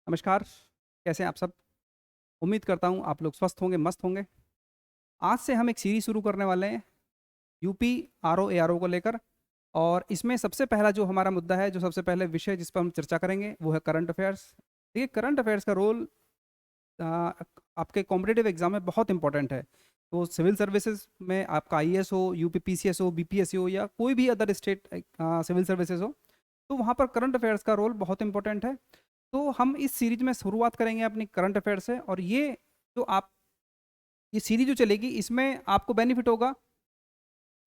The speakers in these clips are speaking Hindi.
नमस्कार। कैसे हैं आप सब? उम्मीद करता हूँ आप लोग स्वस्थ होंगे, मस्त होंगे। आज से हम एक सीरीज़ शुरू करने वाले हैं यूपी आरओ एआरओ को लेकर। और इसमें सबसे पहला जो हमारा मुद्दा है, जो सबसे पहले विषय जिस पर हम चर्चा करेंगे, वो है करंट अफेयर्स। देखिए, करंट अफेयर्स का रोल आपके कॉम्पिटिटिव एग्जाम में बहुत इंपॉर्टेंट है। तो सिविल सर्विसेज में आपका आईएएस हो, यूपीपीसीएस हो, बीपीएससी हो, या कोई भी अदर स्टेट सिविल सर्विसेज हो, तो वहाँ पर करंट अफेयर्स का रोल बहुत इंपॉर्टेंट है। तो हम इस सीरीज में शुरुआत करेंगे अपनी करंट अफेयर से। और जो आप ये सीरीज जो चलेगी, इसमें आपको बेनिफिट होगा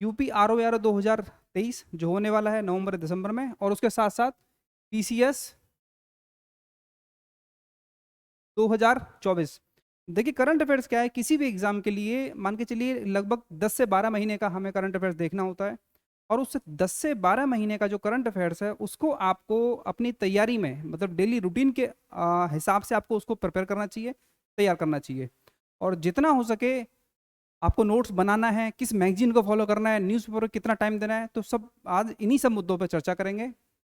यूपी आर ओ आर 2023 जो होने वाला है नवंबर दिसंबर में, और उसके साथ साथ पीसीएस 2024। देखिए, करंट अफेयर्स क्या है, किसी भी एग्जाम के लिए मान के चलिए लगभग 10 से 12 महीने का हमें करंट अफेयर्स देखना होता है। और उस 10 से 12 महीने का जो करंट अफेयर्स है, उसको आपको अपनी तैयारी में, मतलब डेली रूटीन के हिसाब से आपको उसको प्रिपेयर करना चाहिए, तैयार करना चाहिए। और जितना हो सके आपको नोट्स बनाना है, किस मैगजीन को फॉलो करना है, न्यूज़पेपर को कितना टाइम देना है, तो सब आज इन्हीं सब मुद्दों पर चर्चा करेंगे।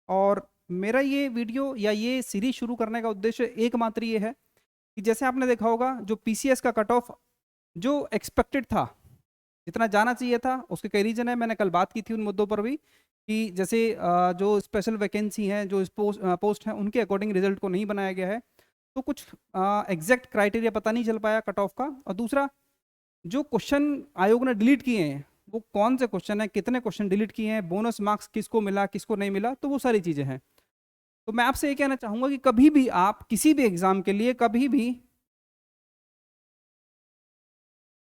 और मेरा ये वीडियो या ये सीरीज शुरू करने का उद्देश्य एकमात्र ये है कि जैसे आपने देखा होगा, जो पीसीएस का कट ऑफ जो एक्सपेक्टेड था, जितना जाना चाहिए था, उसके कई रीजन है। मैंने कल बात की थी उन मुद्दों पर भी, कि जैसे जो स्पेशल वैकेंसी हैं, जो पोस्ट हैं, उनके अकॉर्डिंग रिजल्ट को नहीं बनाया गया है। तो कुछ एग्जैक्ट क्राइटेरिया पता नहीं चल पाया कट ऑफ का। और दूसरा, जो क्वेश्चन आयोग ने डिलीट किए हैं, वो कौन से क्वेश्चन है, कितने क्वेश्चन डिलीट किए हैं, बोनस मार्क्स किसको मिला, किसको नहीं मिला, तो वो सारी चीज़ें हैं। तो मैं आपसे ये कहना चाहूँगा कि कभी भी आप किसी भी एग्जाम के लिए कभी भी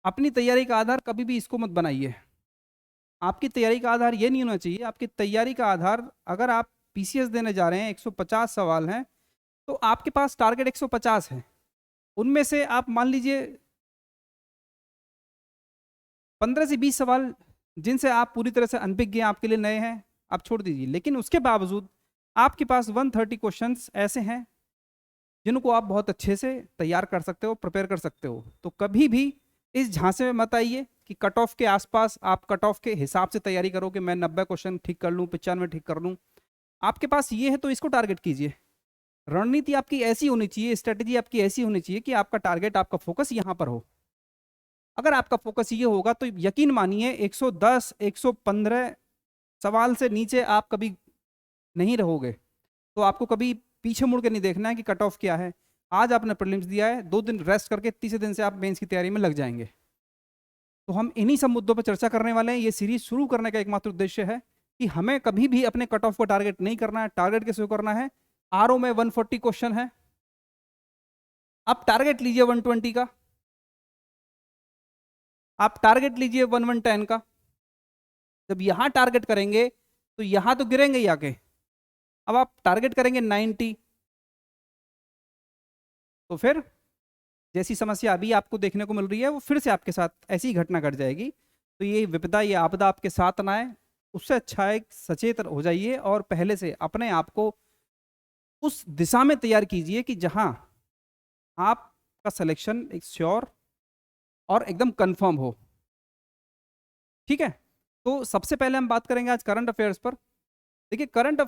अपनी तैयारी का आधार कभी भी इसको मत बनाइए। आपकी तैयारी का आधार ये नहीं होना चाहिए। आपकी तैयारी का आधार, अगर आप पीसीएस देने जा रहे हैं, 150 सवाल हैं, तो आपके पास टारगेट 150 है। उनमें से आप मान लीजिए 15 से 20 सवाल जिनसे आप पूरी तरह से अनभिज्ञ हैं, आपके लिए नए हैं, आप छोड़ दीजिए। लेकिन उसके बावजूद आपके पास 130 क्वेश्चंस ऐसे हैं जिनको आप बहुत अच्छे से तैयार कर सकते हो, प्रिपेयर कर सकते हो। तो कभी भी इस झांसे में मत आइए कि कट ऑफ के आसपास आप कट ऑफ के हिसाब से तैयारी करो कि मैं 90 क्वेश्चन ठीक कर लूँ, 95 ठीक कर लूँ। आपके पास ये है तो इसको टारगेट कीजिए। रणनीति आपकी ऐसी होनी चाहिए, स्ट्रेटेजी आपकी ऐसी होनी चाहिए कि आपका टारगेट, आपका फोकस यहाँ पर हो। अगर आपका फोकस ये होगा तो यकीन मानिए 110 115 सवाल से नीचे आप कभी नहीं रहोगे। तो आपको कभी पीछे मुड़ के नहीं देखना है कि कट ऑफ क्या है। आज आपने प्रीलिम्स दिया है, 2 दिन रेस्ट करके तीसरे दिन से आप मेंस की तैयारी में लग जाएंगे। तो हम इन्हीं सब मुद्दों पर चर्चा करने वाले हैं। ये सीरीज शुरू करने का एकमात्र उद्देश्य है कि हमें कभी भी अपने कट ऑफ को टारगेट नहीं करना है। टारगेट कैसे करना है? आरओ में 140 क्वेश्चन है, आप टारगेट लीजिए 120 का, आप टारगेट लीजिए 1110 का। जब यहाँ टारगेट करेंगे तो यहाँ तो गिरेंगे ही आके। अब आप टारगेट करेंगे 90, तो फिर जैसी समस्या अभी आपको देखने को मिल रही है, वो फिर से आपके साथ ऐसी ही घटना घट जाएगी। तो ये विपदा, ये आपदा आपके साथ ना आए, उससे अच्छा है सचेत हो जाइए और पहले से अपने आप को उस दिशा में तैयार कीजिए कि जहां आपका सिलेक्शन एक श्योर और एकदम कंफर्म हो। ठीक है? तो सबसे पहले हम बात करेंगे आज करंट अफेयर्स पर। देखिए, करंट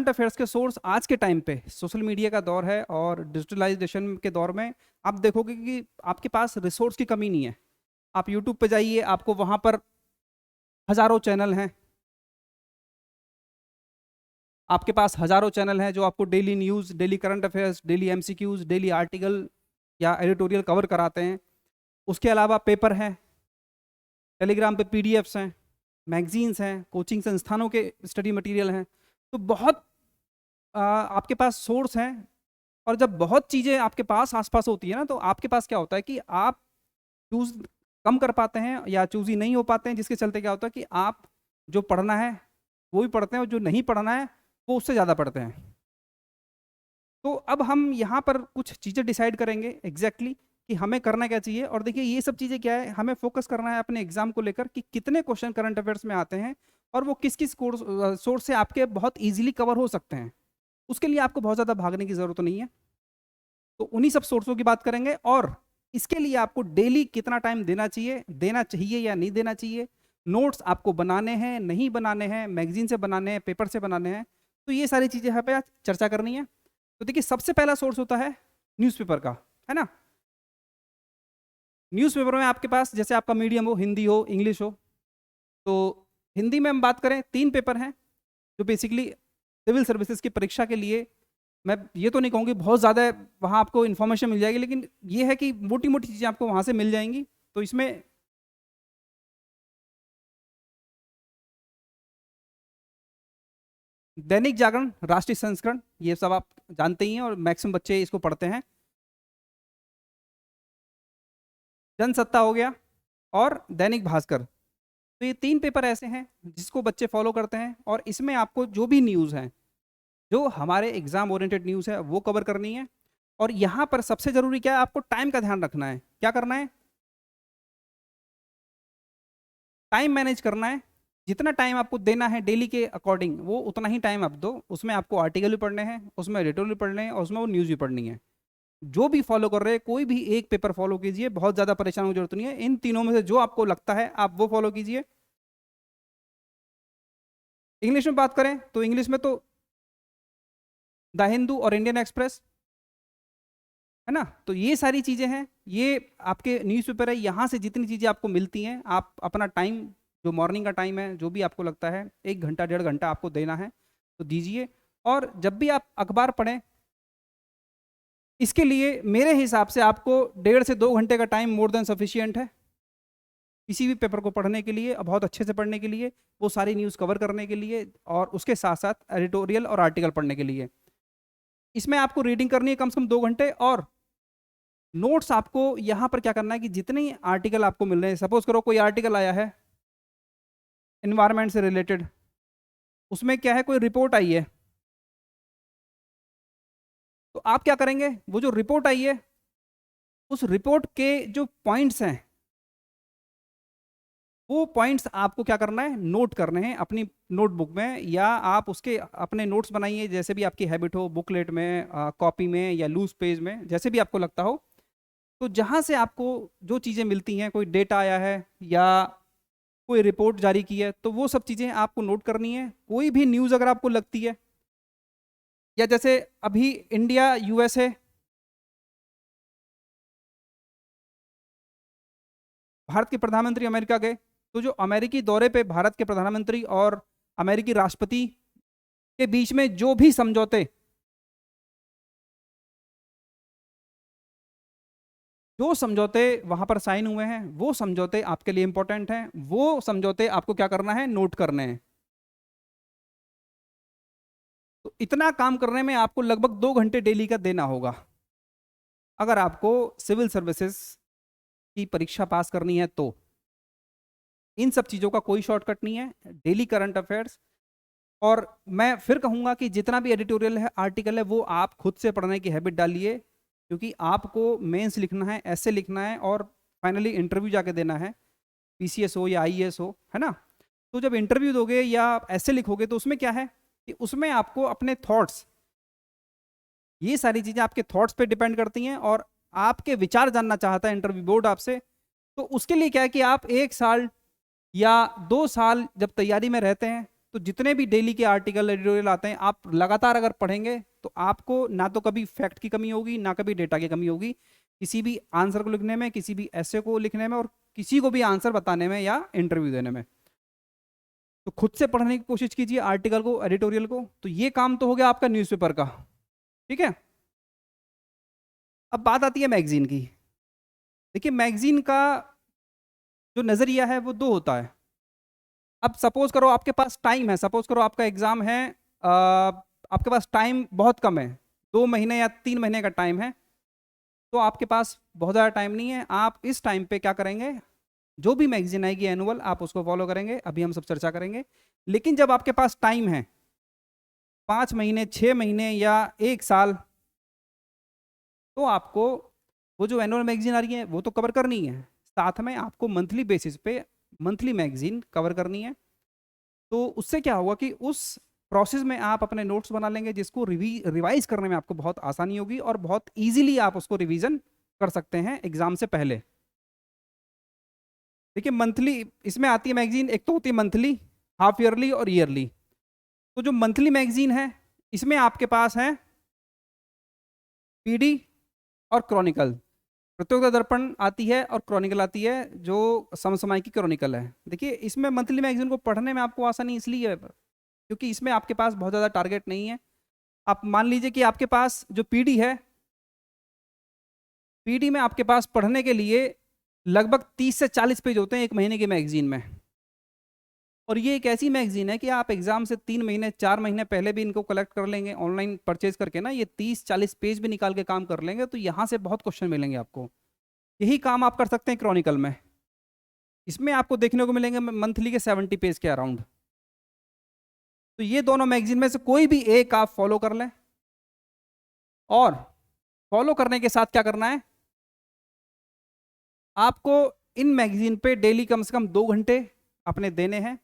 अफेयर्स के सोर्स आज के टाइम पे सोशल मीडिया का दौर है और डिजिटलाइजेशन के दौर में आप देखोगे कि आपके पास रिसोर्स की कमी नहीं है। आप यूट्यूब पे जाइए, आपको वहां पर हजारों चैनल हैं। आपके पास हजारों चैनल हैं जो आपको daily news, daily current affairs, daily MCQs, daily article या एडिटोरियल कवर कराते हैं। उसके अलावा पेपर हैं, टेलीग्राम पे पीडीएफ्स हैं, मैगजीन्स हैं, कोचिंग संस्थानों के स्टडी मटेरियल हैं। तो बहुत आपके पास सोर्स हैं। और जब बहुत चीज़ें आपके पास आसपास होती है ना, तो आपके पास क्या होता है कि आप चूज कम कर पाते हैं या चूज ही नहीं हो पाते हैं, जिसके चलते क्या होता है कि आप जो पढ़ना है वो भी पढ़ते हैं और जो नहीं पढ़ना है वो उससे ज़्यादा पढ़ते हैं। तो अब हम यहाँ पर कुछ चीज़ें डिसाइड करेंगे एग्जैक्टली कि हमें करना क्या चाहिए। और देखिए, ये सब चीज़ें क्या है, हमें फोकस करना है अपने एग्जाम को लेकर कि कितने क्वेश्चन करंट अफेयर्स में आते हैं और वो किस किस सोर्स से आपके बहुत ईजिली कवर हो सकते हैं। उसके लिए आपको बहुत ज़्यादा भागने की ज़रूरत नहीं है। तो उन्हीं सब सोर्सों की बात करेंगे। और इसके लिए आपको डेली कितना टाइम देना चाहिए या नहीं देना चाहिए, नोट्स आपको बनाने हैं नहीं बनाने हैं, मैगजीन से बनाने हैं, पेपर से बनाने हैं, तो ये सारी चीज़ें यहाँ पे आज चर्चा करनी है। तो देखिए सबसे पहला सोर्स होता है न्यूज़पेपर का, है ना। न्यूज़पेपर में आपके पास जैसे आपका मीडियम हो, हिंदी हो, इंग्लिश हो, तो हिंदी में हम बात करें 3 पेपर हैं जो बेसिकली सिविल सर्विसेज की परीक्षा के लिए, मैं ये तो नहीं कहूँगी बहुत ज़्यादा वहाँ आपको इन्फॉर्मेशन मिल जाएगी, लेकिन ये है कि मोटी मोटी चीज़ें आपको वहाँ से मिल जाएंगी। तो इसमें दैनिक जागरण, राष्ट्रीय संस्करण, ये सब आप जानते ही हैं और मैक्सिमम बच्चे इसको पढ़ते हैं। जनसत्ता हो गया और दैनिक भास्कर, तो ये 3 पेपर ऐसे हैं जिसको बच्चे फॉलो करते हैं, और इसमें आपको जो भी न्यूज़ है, जो हमारे एग्जाम ओरिएंटेड न्यूज़ है, वो कवर करनी है। और यहाँ पर सबसे जरूरी क्या है, आपको टाइम का ध्यान रखना है। क्या करना है, टाइम मैनेज करना है। जितना टाइम आपको देना है डेली के अकॉर्डिंग, वो उतना ही टाइम आप दो। उसमें आपको आर्टिकल भी पढ़ने हैं, उसमें एडिटोरियल भी पढ़ने हैं, और उसमें वो न्यूज़ भी पढ़नी है। जो भी फॉलो कर रहे हैं, कोई भी एक पेपर फॉलो कीजिए, बहुत ज़्यादा परेशान होने की जरूरत नहीं है। इन तीनों में से जो आपको लगता है आप वो फॉलो कीजिए। इंग्लिश में बात करें तो इंग्लिश में तो द हिंदू और इंडियन एक्सप्रेस, है ना। तो ये सारी चीज़ें हैं, ये आपके न्यूज़पेपर है। यहाँ से जितनी चीज़ें आपको मिलती हैं, आप अपना टाइम, जो मॉर्निंग का टाइम है, जो भी आपको लगता है 1 घंटा 1.5 घंटा आपको देना है, तो दीजिए। और जब भी आप अखबार पढ़ें, इसके लिए मेरे हिसाब से आपको 1.5 से 2 घंटे का टाइम मोर देन सफिशियंट है किसी भी पेपर को पढ़ने के लिए, बहुत अच्छे से पढ़ने के लिए, वो सारी न्यूज़ कवर करने के लिए, और उसके साथ साथ एडिटोरियल और आर्टिकल पढ़ने के लिए। इसमें आपको रीडिंग करनी है कम से कम 2 घंटे। और नोट्स आपको यहाँ पर क्या करना है कि जितने आर्टिकल आपको मिल रहे हैं, सपोज करो कोई आर्टिकल आया है इन्वायरमेंट से रिलेटेड, उसमें क्या है, कोई रिपोर्ट आई है, तो आप क्या करेंगे, वो जो रिपोर्ट आई है, उस रिपोर्ट के जो पॉइंट्स हैं, वो पॉइंट्स आपको क्या करना है, नोट करने हैं अपनी नोटबुक में, या आप उसके अपने नोट्स बनाइए, जैसे भी आपकी हैबिट हो, बुकलेट में, कॉपी में, या लूज पेज में, जैसे भी आपको लगता हो। तो जहाँ से आपको जो चीज़ें मिलती हैं, कोई डेटा आया है या कोई रिपोर्ट जारी की है, तो वो सब चीज़ें आपको नोट करनी है। कोई भी न्यूज़ अगर आपको लगती है, या जैसे अभी इंडिया यूएसए, भारत के प्रधानमंत्री अमेरिका गए, तो जो अमेरिकी दौरे पे भारत के प्रधानमंत्री और अमेरिकी राष्ट्रपति के बीच में जो भी समझौते, जो समझौते वहां पर साइन हुए हैं, वो समझौते आपके लिए इंपॉर्टेंट हैं। वो समझौते आपको क्या करना है, नोट करने हैं। तो इतना काम करने में आपको लगभग 2 घंटे डेली का देना होगा, अगर आपको सिविल सर्विसेज की परीक्षा पास करनी है तो। इन सब चीज़ों का कोई शॉर्टकट नहीं है, डेली करंट अफेयर्स। और मैं फिर कहूँगा कि जितना भी एडिटोरियल है, आर्टिकल है, वो आप खुद से पढ़ने की हैबिट डालिए, क्योंकि आपको मेंस लिखना है, ऐसे लिखना है, और फाइनली इंटरव्यू जाके देना है, पीसीएस हो या आईएएस हो, है ना। तो जब इंटरव्यू दोगे या ऐसे लिखोगे, तो उसमें क्या है कि उसमें आपको अपने थॉट्स, ये सारी चीज़ें आपके थॉट्स पे डिपेंड करती हैं, और आपके विचार जानना चाहता है इंटरव्यू बोर्ड आपसे। तो उसके लिए क्या है कि आप 1 साल या 2 साल जब तैयारी में रहते हैं, तो जितने भी डेली के आर्टिकल एडिटोरियल आते हैं, आप लगातार अगर पढ़ेंगे, तो आपको ना तो कभी फैक्ट की कमी होगी, ना कभी डेटा की कमी होगी, किसी भी आंसर को लिखने में, किसी भी ऐसे को लिखने में, और किसी को भी आंसर बताने में या इंटरव्यू देने में। तो खुद से पढ़ने की कोशिश कीजिए आर्टिकल को, एडिटोरियल को। तो ये काम तो हो गया आपका न्यूज़पेपर का, ठीक है। अब बात आती है मैगजीन की। देखिए मैगजीन का जो नज़रिया है वो दो होता है। अब सपोज करो आपके पास टाइम है, सपोज करो आपका एग्जाम है, आपके पास टाइम बहुत कम है, 2 महीने या 3 महीने का टाइम है, तो आपके पास बहुत ज़्यादा टाइम नहीं है। आप इस टाइम पे क्या करेंगे, जो भी मैगजीन आएगी एनुअल, आप उसको फॉलो करेंगे, अभी हम सब चर्चा करेंगे। लेकिन जब आपके पास टाइम है 5 महीने, 6 महीने या 1 साल, तो आपको वो जो एनुअल मैगजीन आ रही है वो तो कवर करनी है, साथ में आपको मंथली बेसिस पे मंथली मैगजीन कवर करनी है। तो उससे क्या होगा कि उस प्रोसेस में आप अपने नोट्स बना लेंगे, जिसको रिवाइज करने में आपको बहुत आसानी होगी, और बहुत इजीली आप उसको रिवीजन कर सकते हैं एग्जाम से पहले। देखिए मंथली इसमें आती है मैगजीन, एक तो होती है मंथली, हाफ ईयरली और ईयरली। तो जो मंथली मैगजीन है इसमें आपके पास है पीडी और क्रॉनिकल। प्रतियोगिता दर्पण आती है और क्रॉनिकल आती है जो समसामयिक की क्रॉनिकल है। देखिए इसमें मंथली मैगजीन को पढ़ने में आपको आसानी इसलिए है क्योंकि इसमें आपके पास बहुत ज़्यादा टारगेट नहीं है। आप मान लीजिए कि आपके पास जो पीडी है, पीडी में आपके पास पढ़ने के लिए लगभग 30 से 40 पेज होते हैं एक महीने की मैगजीन में। और ये एक ऐसी मैगजीन है कि आप एग्जाम से 3 महीने 4 महीने पहले भी इनको कलेक्ट कर लेंगे ऑनलाइन परचेज करके ना, ये 30-40 पेज भी निकाल के काम कर लेंगे तो यहाँ से बहुत क्वेश्चन मिलेंगे आपको। यही काम आप कर सकते हैं क्रॉनिकल में। इसमें आपको देखने को मिलेंगे मंथली के 70 पेज के अराउंड। तो ये दोनों मैगजीन में से कोई भी एक आप फॉलो कर लें, और फॉलो करने के साथ क्या करना है, आपको इन मैगजीन पे डेली कम से कम 2 घंटे अपने देने हैं।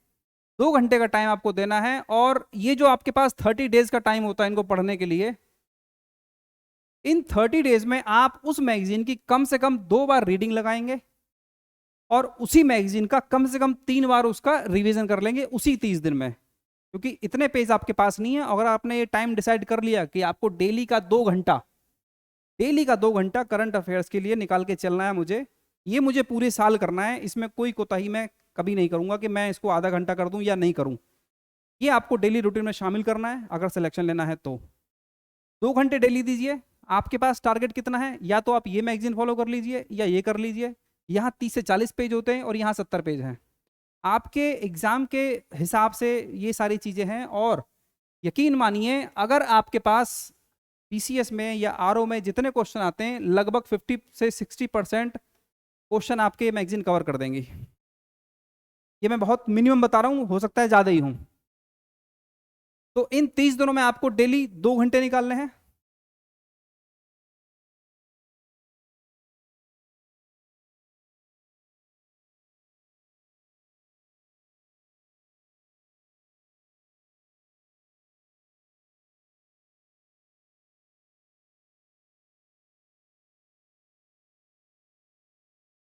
2 घंटे का टाइम आपको देना है, और ये जो आपके पास 30 डेज का टाइम होता है इनको पढ़ने के लिए, इन 30 डेज में आप उस मैगजीन की कम से कम 2 बार रीडिंग लगाएंगे, और उसी मैगजीन का कम से कम 3 बार उसका रिवीजन कर लेंगे उसी 30 दिन में। क्योंकि इतने पेज आपके पास नहीं है। अगर आपने ये टाइम डिसाइड कर लिया कि आपको डेली का 2 घंटा, डेली का 2 घंटा करंट अफेयर्स के लिए निकाल के चलना है, मुझे ये मुझे पूरे साल करना है, इसमें कोई कोताही मैं कभी नहीं करूंगा कि मैं इसको आधा घंटा कर दूं या नहीं करूं। ये आपको डेली रूटीन में शामिल करना है अगर सिलेक्शन लेना है तो। 2 घंटे डेली दीजिए। आपके पास टारगेट कितना है, या तो आप ये मैगजीन फॉलो कर लीजिए या ये कर लीजिए। यहाँ 30 से 40 पेज होते हैं और यहाँ 70 पेज हैं। आपके एग्जाम के हिसाब से ये सारी चीज़ें हैं। और यकीन मानिए अगर आपके पास पीसीएस में या आरओ में जितने क्वेश्चन आते हैं लगभग 50 से 60% क्वेश्चन आपके मैगजीन कवर कर देंगी। ये मैं बहुत मिनिमम बता रहा हूँ, हो सकता है ज़्यादा ही हूँ। तो इन 30 दिनों में आपको डेली 2 घंटे निकालने हैं।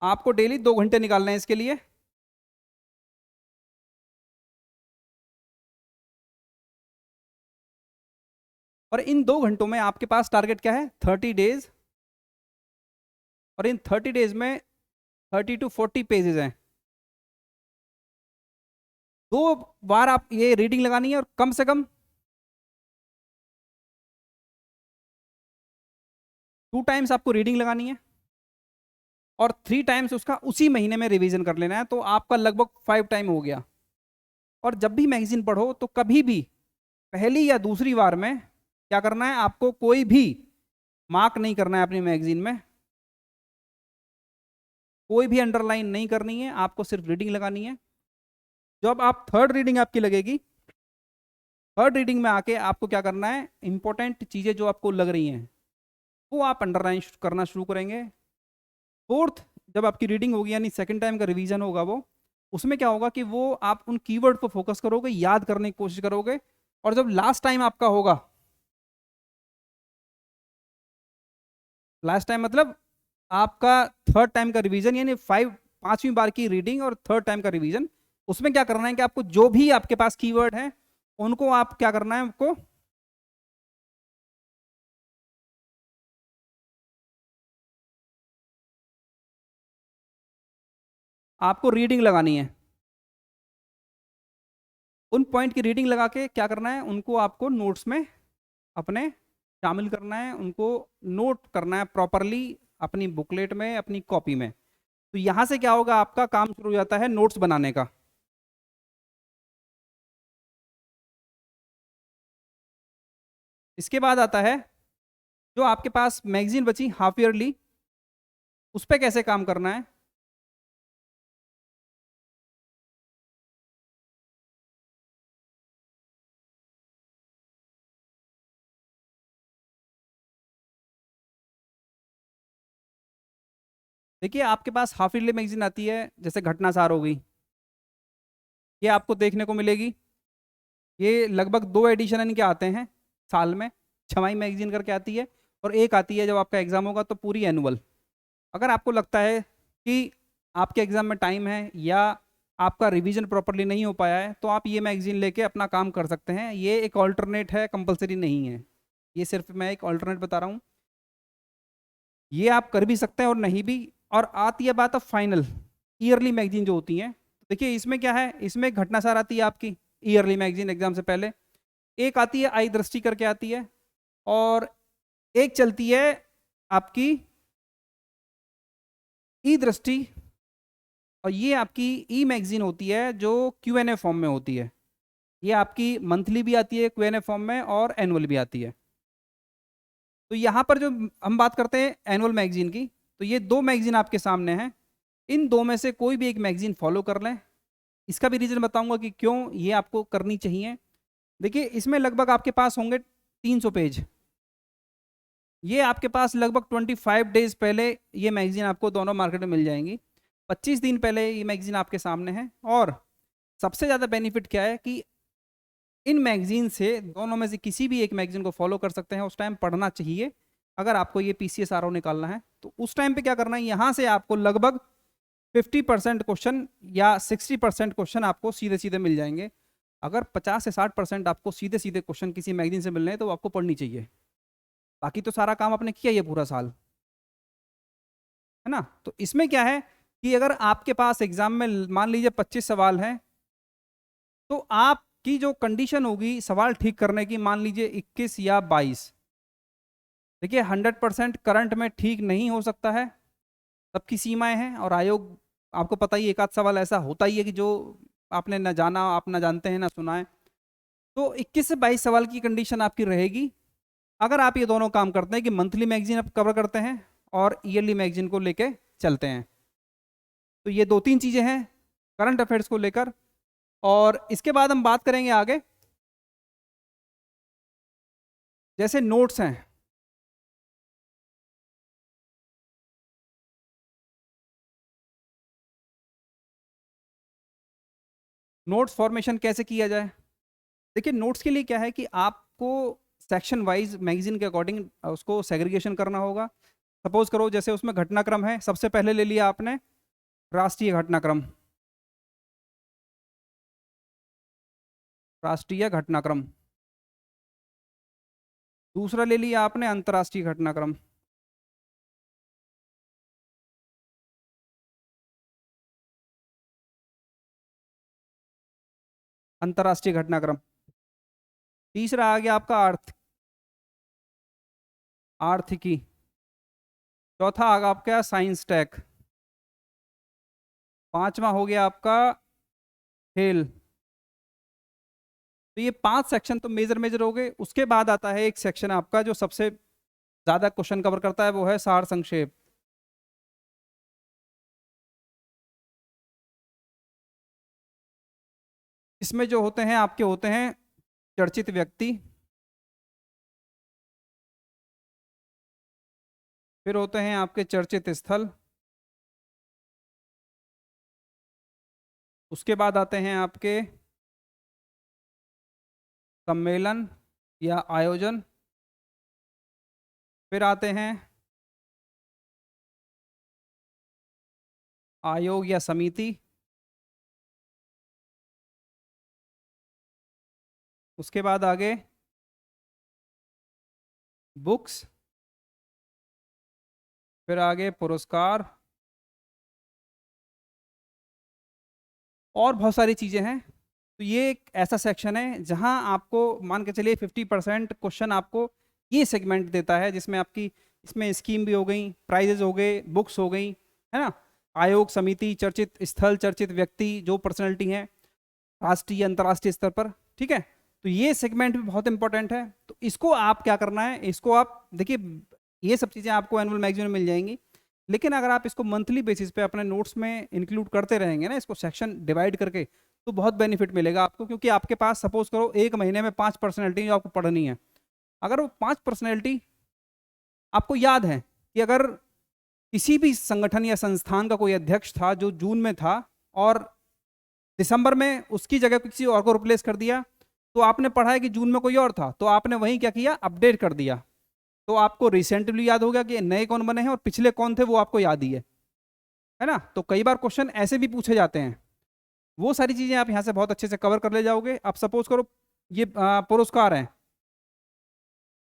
आपको डेली 2 घंटे निकालने हैं इसके लिए। और इन 2 घंटों में आपके पास टारगेट क्या है, 30 डेज। और इन 30 डेज में 30 to 40 पेजेस हैं। 2 बार आप ये रीडिंग लगानी है, और कम से कम 2 टाइम्स आपको रीडिंग लगानी है, और 3 टाइम्स उसका उसी महीने में रिवीजन कर लेना है। तो आपका लगभग 5 टाइम हो गया। और जब भी मैगजीन पढ़ो तो कभी भी पहली या दूसरी बार में क्या करना है, आपको कोई भी मार्क नहीं करना है अपनी मैगजीन में, कोई भी अंडरलाइन नहीं करनी है, आपको सिर्फ रीडिंग लगानी है। जब आप थर्ड रीडिंग आपकी लगेगी, थर्ड रीडिंग में आके आपको क्या करना है, इंपॉर्टेंट चीज़ें जो आपको लग रही हैं वो आप अंडरलाइन करना शुरू करेंगे। फोर्थ जब आपकी रीडिंग होगी यानी सेकंड टाइम का रिवीजन होगा, वो उसमें क्या होगा कि वो आप उन कीवर्ड पर फोकस करोगे, याद करने की कोशिश करोगे। और जब लास्ट टाइम आपका होगा, लास्ट टाइम मतलब आपका थर्ड टाइम का रिवीजन, यानी 5वीं बार की रीडिंग और थर्ड टाइम का रिवीजन, उसमें क्या करना है कि आपको जो भी आपके पास कीवर्ड है उनको आप क्या करना है, आपको आपको रीडिंग लगानी है। उन पॉइंट की रीडिंग लगा के क्या करना है, उनको आपको नोट्स में अपने शामिल करना है, उनको नोट करना है प्रॉपरली अपनी बुकलेट में, अपनी कॉपी में। तो यहाँ से क्या होगा, आपका काम शुरू हो जाता है नोट्स बनाने का। इसके बाद आता है जो आपके पास मैगजीन बची हाफ ईयरली, उस पर कैसे काम करना है। देखिए आपके पास हाफ ईयरली मैगजीन आती है, जैसे घटनासार हो गई, ये आपको देखने को मिलेगी। ये लगभग 2 एडिशन इनके आते हैं साल में। छमाही मैगजीन करके आती है, और एक आती है जब आपका एग्जाम होगा तो पूरी एनुअल। अगर आपको लगता है कि आपके एग्जाम में टाइम है या आपका रिवीजन प्रॉपरली नहीं हो पाया है, तो आप ये मैगजीन लेके अपना काम कर सकते हैं। ये एक ऑल्टरनेट है, कंपलसरी नहीं है, ये सिर्फ मैं एक ऑल्टरनेट बता रहा हूँ। ये आप कर भी सकते हैं और नहीं भी। और आती है बात अब फाइनल ईयरली मैगजीन जो होती हैं, देखिए इसमें क्या है, इसमें घटनासार आती है आपकी ईयरली मैगजीन एग्जाम से पहले। एक आती है आई दृष्टि करके आती है, और एक चलती है आपकी ई दृष्टि, और ये आपकी ई मैगजीन होती है जो Q&A फॉर्म में होती है। ये आपकी मंथली भी आती है Q&A फॉर्म में, और एनुअल भी आती है। तो यहाँ पर जो हम बात करते हैं एनुअल मैगजीन की, तो ये दो मैगजीन आपके सामने हैं। इन दो में से कोई भी एक मैगजीन फॉलो कर लें। इसका भी रीज़न बताऊंगा कि क्यों ये आपको करनी चाहिए। देखिए इसमें लगभग आपके पास होंगे 300 पेज। ये आपके पास लगभग 25 डेज पहले ये मैगजीन आपको दोनों मार्केट में मिल जाएंगी। 25 दिन पहले ये मैगजीन आपके सामने है। और सबसे ज़्यादा बेनिफिट क्या है कि इन मैगजीन से, दोनों में से किसी भी एक मैगजीन को फॉलो कर सकते हैं। उस टाइम पढ़ना चाहिए अगर आपको ये PCSRO निकालना है। तो उस टाइम पे क्या करना है, यहाँ से आपको लगभग 50% क्वेश्चन या 60% क्वेश्चन आपको सीधे सीधे मिल जाएंगे। अगर 50 से 60% आपको सीधे सीधे क्वेश्चन किसी मैगजीन से मिल रहे हैं तो आपको पढ़नी चाहिए। बाकी तो सारा काम आपने किया ये पूरा साल, है ना। तो इसमें क्या है कि अगर आपके पास एग्जाम में मान लीजिए 25 सवाल हैं, तो आपकी जो कंडीशन होगी सवाल ठीक करने की, मान लीजिए 21 या 22। देखिए 100% करंट में ठीक नहीं हो सकता है, सबकी सीमाएं हैं। और आयोग आपको पता ही, एक आध सवाल ऐसा होता ही है कि जो आपने ना जाना, आप ना जानते हैं ना सुना है। तो 21 से 22 सवाल की कंडीशन आपकी रहेगी अगर आप ये दोनों काम करते हैं कि मंथली मैगजीन आप कवर करते हैं और ईयरली मैगजीन को लेके चलते हैं। तो ये दो तीन चीज़ें हैं करंट अफेयर्स को लेकर। और इसके बाद हम बात करेंगे आगे, जैसे नोट्स हैं। नोट्स फॉर्मेशन कैसे किया जाए। देखिए नोट्स के लिए क्या है कि आपको सेक्शन वाइज मैगजीन के अकॉर्डिंग उसको सेग्रीगेशन करना होगा। सपोज करो जैसे उसमें घटनाक्रम है, सबसे पहले ले लिया आपने राष्ट्रीय घटनाक्रम, राष्ट्रीय घटनाक्रम। दूसरा ले लिया आपने अंतर्राष्ट्रीय घटनाक्रम। अंतर्राष्ट्रीय घटनाक्रम। तीसरा आ गया आपका आर्थिकी। चौथा आ गया आपका साइंस टेक। पांचवा हो गया आपका खेल। तो ये 5 सेक्शन तो मेजर मेजर हो गए। उसके बाद आता है एक सेक्शन आपका जो सबसे ज्यादा क्वेश्चन कवर करता है, वो है सार संक्षेप। इसमें जो होते हैं आपके होते हैं चर्चित व्यक्ति, फिर होते हैं आपके चर्चित स्थल, उसके बाद आते हैं आपके सम्मेलन या आयोजन, फिर आते हैं आयोग या समिति, उसके बाद आगे बुक्स, फिर आगे पुरस्कार, और बहुत सारी चीज़ें हैं। तो ये एक ऐसा सेक्शन है जहां आपको मान के चलिए 50% क्वेश्चन आपको ये सेगमेंट देता है, जिसमें आपकी इसमें स्कीम भी हो गई, प्राइजेज हो गए, बुक्स हो गई, है ना, आयोग समिति, चर्चित स्थल, चर्चित व्यक्ति जो पर्सनैलिटी हैं राष्ट्रीय अंतर्राष्ट्रीय स्तर पर, ठीक है। तो ये सेगमेंट भी बहुत इंपॉर्टेंट है। तो इसको आप क्या करना है, इसको आप देखिए ये सब चीज़ें आपको एनुअल मैगजीन में मिल जाएंगी। लेकिन अगर आप इसको मंथली बेसिस पे अपने नोट्स में इंक्लूड करते रहेंगे ना, इसको सेक्शन डिवाइड करके, तो बहुत बेनिफिट मिलेगा आपको। क्योंकि आपके पास सपोज करो एक महीने में 5 पर्सनैलिटी जो आपको पढ़नी है, अगर वो 5 पर्सनैलिटी आपको याद है कि अगर किसी भी संगठन या संस्थान का कोई अध्यक्ष था जो जून में था और दिसंबर में उसकी जगह किसी और को रिप्लेस कर दिया, तो आपने पढ़ा है कि जून में कोई और था, तो आपने वहीं क्या किया, अपडेट कर दिया। तो आपको रिसेंटली याद हो गया कि नए कौन बने हैं और पिछले कौन थे वो आपको याद ही है। है ना। तो कई बार क्वेश्चन ऐसे भी पूछे जाते हैं, वो सारी चीज़ें आप यहाँ से बहुत अच्छे से कवर कर ले जाओगे। अब सपोज करो ये पुरस्कार हैं,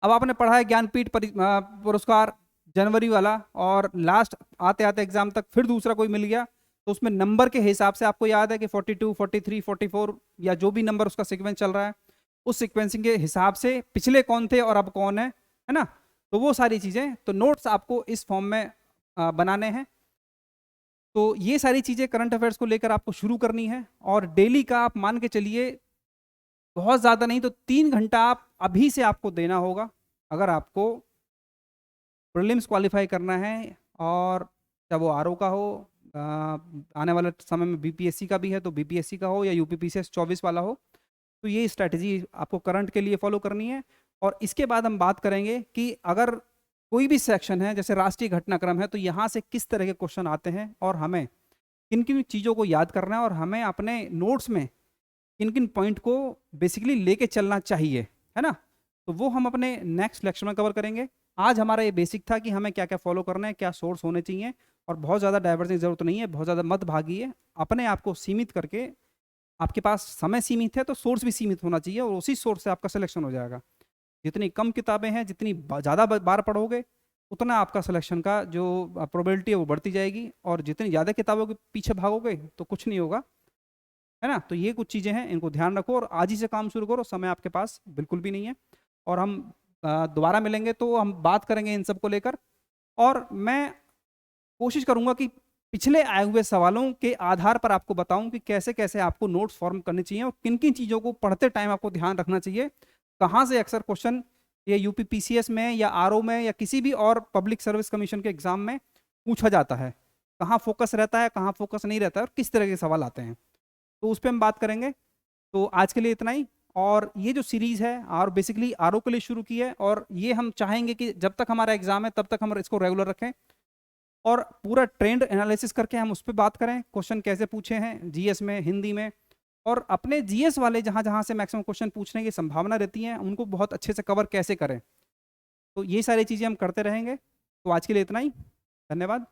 अब आपने पढ़ा है ज्ञानपीठ पुरस्कार जनवरी वाला, और लास्ट आते आते एग्जाम तक फिर दूसरा कोई मिल गया, तो उसमें नंबर के हिसाब से आपको याद है कि 42, 43, 44 या जो भी नंबर उसका सीक्वेंस चल रहा है, उस सीक्वेंसिंग के हिसाब से पिछले कौन थे और अब कौन है ना। तो वो सारी चीज़ें, तो नोट्स आपको इस फॉर्म में बनाने हैं। तो ये सारी चीज़ें करंट अफेयर्स को लेकर आपको शुरू करनी है, और डेली का आप मान के चलिए बहुत ज़्यादा नहीं तो 3 घंटा आप अभी से आपको देना होगा, अगर आपको प्रीलिम्स क्वालिफाई करना है, और चाहे वो आरओ का हो, आने वाले समय में बीपीएससी का भी है तो बीपीएससी का हो, या यूपीपीसीएस 24 वाला हो, तो ये स्ट्रैटेजी आपको करंट के लिए फॉलो करनी है। और इसके बाद हम बात करेंगे कि अगर कोई भी सेक्शन है जैसे राष्ट्रीय घटनाक्रम है, तो यहाँ से किस तरह के क्वेश्चन आते हैं, और हमें किन किन चीज़ों को याद करना है, और हमें अपने नोट्स में किन किन पॉइंट को बेसिकली लेके चलना चाहिए, है ना। तो वो हम अपने नेक्स्ट लेक्चर में कवर करेंगे। आज हमारा ये बेसिक था कि हमें क्या क्या फॉलो करना है, क्या सोर्स होने चाहिए, और बहुत ज़्यादा डाइवर्सिंग जरूरत नहीं है, बहुत ज़्यादा मत भागिए, अपने आप को सीमित करके, आपके पास समय सीमित है तो सोर्स भी सीमित होना चाहिए, और उसी सोर्स से आपका सिलेक्शन हो जाएगा। जितनी कम किताबें हैं, जितनी ज़्यादा बार पढ़ोगे, उतना आपका सिलेक्शन का जो प्रोबेबिलिटी है वो बढ़ती जाएगी, और जितनी ज़्यादा किताबों के पीछे भागोगे तो कुछ नहीं होगा, है ना। तो ये कुछ चीज़ें हैं, इनको ध्यान रखो और आज ही से काम शुरू करो, समय आपके पास बिल्कुल भी नहीं है। और हम दोबारा मिलेंगे तो हम बात करेंगे इन सब को लेकर, और मैं कोशिश करूंगा कि पिछले आए हुए सवालों के आधार पर आपको बताऊं कि कैसे कैसे आपको नोट्स फॉर्म करने चाहिए, और किन किन चीज़ों को पढ़ते टाइम आपको ध्यान रखना चाहिए, कहाँ से अक्सर क्वेश्चन ये यूपीपीसीएस में या आरओ में या किसी भी और पब्लिक सर्विस कमीशन के एग्जाम में पूछा जाता है, कहाँ फोकस रहता है, कहाँ फोकस नहीं रहता है, और किस तरह के सवाल आते हैं, तो उस पर हम बात करेंगे। तो आज के लिए इतना ही। और ये जो सीरीज़ है और बेसिकली आरओ के लिए शुरू की है, और ये हम चाहेंगे कि जब तक हमारा एग्जाम है तब तक हम इसको रेगुलर रखें, और पूरा ट्रेंड एनालिसिस करके हम उस पर बात करें, क्वेश्चन कैसे पूछे हैं जीएस में, हिंदी में, और अपने जीएस वाले जहाँ जहाँ से मैक्सिमम क्वेश्चन पूछने की संभावना रहती है उनको बहुत अच्छे से कवर कैसे करें। तो ये सारी चीज़ें हम करते रहेंगे। तो आज के लिए इतना ही, धन्यवाद।